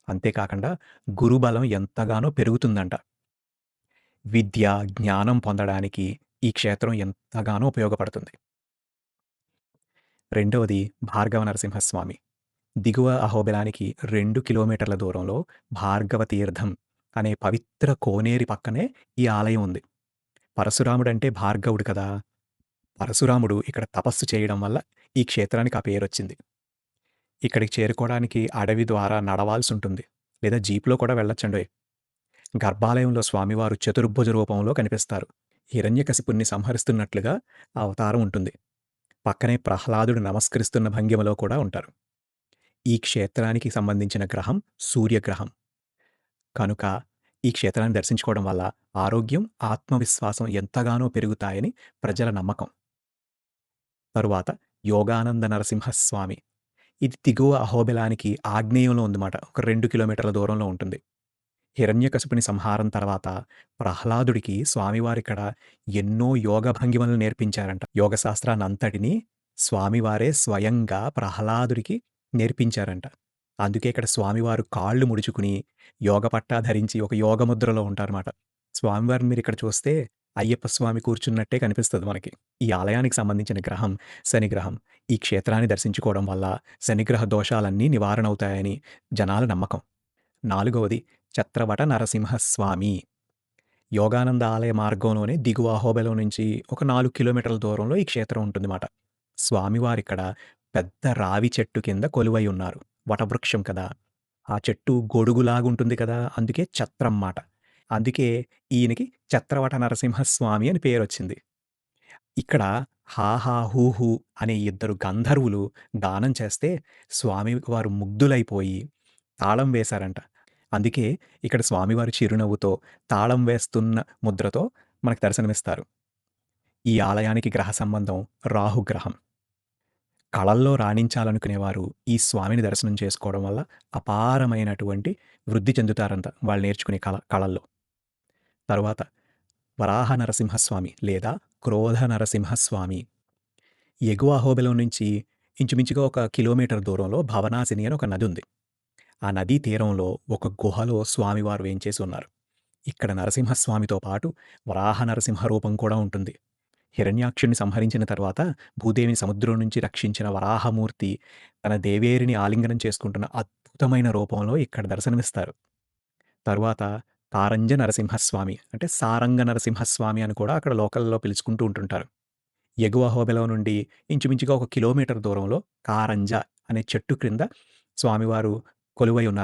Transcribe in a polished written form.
అంతేకాకుండా గురుబలం ఎంతగానో పెరుగుతుందంట. విద్య, జ్ఞానం పొందడానికి ఈ క్షేత్రం ఎంతగానో ఉపయోగపడుతుంది. రెండవది భార్గవ నరసింహస్వామి. దిగువ అహోబిలానికి 2 కిలోమీటర్ల దూరంలో భార్గవ తీర్థం అనే పవిత్ర కోనేరు పక్కనే ఈ ఆలయం ఉంది. పరశురాముడంటే భార్గవుడు కదా! పరశురాముడు ఇక్కడ తపస్సు చేయడం వల్ల ఈ క్షేత్రానికి ఆ పేరొచ్చింది. ఇక్కడికి చేరుకోవడానికి అడవి ద్వారా నడవాల్సుంటుంది. లేదా జీప్‌లో కూడా వెళ్ళొచ్చండోయ్! గర్భాలయంలో స్వామివారు చతుర్భుజ రూపంలో కనిపిస్తారు. హిరణ్యకశిపుడిని సంహరిస్తున్నట్లుగా ఆ అవతారం ఉంటుంది. పక్కనే ప్రహ్లాదుడు నమస్కరిస్తున్న భంగిమలో కూడా ఉంటారు. ఈ క్షేత్రానికి సంబంధించిన గ్రహం సూర్యగ్రహం. కనుక ఈ క్షేత్రాన్ని దర్శించుకోవడం వల్ల ఆరోగ్యం, ఆత్మవిశ్వాసం ఎంతగానో పెరుగుతాయని ప్రజల నమ్మకం. తరువాత యోగానంద నరసింహస్వామి. ఇది దిగువ అహోబిలానికి ఆగ్నేయంలో ఉందన్నమాట. ఒక 2 కిలోమీటర్ల దూరంలో ఉంటుంది. హిరణ్యకశిపుని సంహారం తర్వాత ప్రహ్లాదుడికి స్వామివారిక్కడ ఎన్నో యోగ భంగిమలను నేర్పించారంట. యోగ శాస్త్రాన్నంతటిని స్వామివారే స్వయంగా ప్రహ్లాదుడికి నేర్పించారంట. అందుకే ఇక్కడ స్వామివారు కాళ్ళు ముడుచుకుని, యోగ పట్టా ధరించి ఒక యోగ ముద్రలో ఉంటారన్నమాట. స్వామివారిని మీరిక్కడ చూస్తే అయ్యప్ప స్వామి కూర్చున్నట్టే కనిపిస్తది మనకి. ఈ ఆలయానికి సంబంధించిన గ్రహం శని గ్రహం. ఈ క్షేత్రాన్ని దర్శించుకోవడం వల్ల శనిగ్రహ దోషాలన్నీ నివారణవుతాయని జనాల నమ్మకం. నాలుగవది చత్రవట నరసింహస్వామి. యోగానంద ఆలయ మార్గంలోనే దిగువ అహోబిలం నుంచి ఒక 4 కిలోమీటర్ల దూరంలో ఈ క్షేత్రం ఉంటుందన్నమాట. స్వామివారిక్కడ పెద్ద రావి చెట్టు కింద కొలువై ఉన్నారు. వటవృక్షం కదా! ఆ చెట్టు గొడుగులాగుంటుంది కదా! అందుకే ఛత్రం మాట. అందుకే ఈయనకి చత్రవట నరసింహస్వామి అని పేరొచ్చింది. ఇక్కడ 'హాహా హూహు' అనే ఇద్దరు గంధర్వులు దానం చేస్తే స్వామివారు ముగ్ధులైపోయి తాళం వేశారంట. అందుకే ఇక్కడ స్వామివారు చిరునవ్వుతో, తాళం వేస్తున్న ముద్రతో మనకు దర్శనమిస్తారు. ఈ ఆలయానికి గ్రహ సంబంధం రాహుగ్రహం. కళల్లో రాణించాలనుకునేవారు ఈ స్వామిని దర్శనం చేసుకోవడం వల్ల అపారమైనటువంటి వృద్ధి చెందుతారంట వాళ్ళు నేర్చుకునే కళల్లో. తరువాత వరాహ నరసింహస్వామి లేదా క్రోధ నరసింహస్వామి. ఎగువ అహోబిలం నుంచి ఇంచుమించుగా ఒక కిలోమీటర్ దూరంలో భవనాసిని అని ఒక నది ఉంది. ఆ నదీ తీరంలో ఒక గుహలో స్వామివారు వేంచేసి ఉన్నారు. ఇక్కడ నరసింహస్వామితో పాటు వరాహ నరసింహ రూపం కూడా ఉంటుంది. హిరణ్యాక్షుడిని సంహరించిన తర్వాత భూదేవిని సముద్రం నుంచి రక్షించిన వరాహమూర్తి తన దేవేరిని ఆలింగనం చేసుకుంటున్న అద్భుతమైన రూపంలో ఇక్కడ దర్శనమిస్తారు. తరువాత కారంజ నరసింహస్వామి అంటే సారంగ నరసింహస్వామి అని కూడా అక్కడ లోకల్‌లో పిలుచుకుంటూ ఉంటుంటారు. ఎగువ అహోబిలం నుండి ఇంచుమించుగా ఒక కిలోమీటర్ దూరంలో కారంజ అనే చెట్టు క్రింద స్వామివారు కొలువై ఉన్నారు.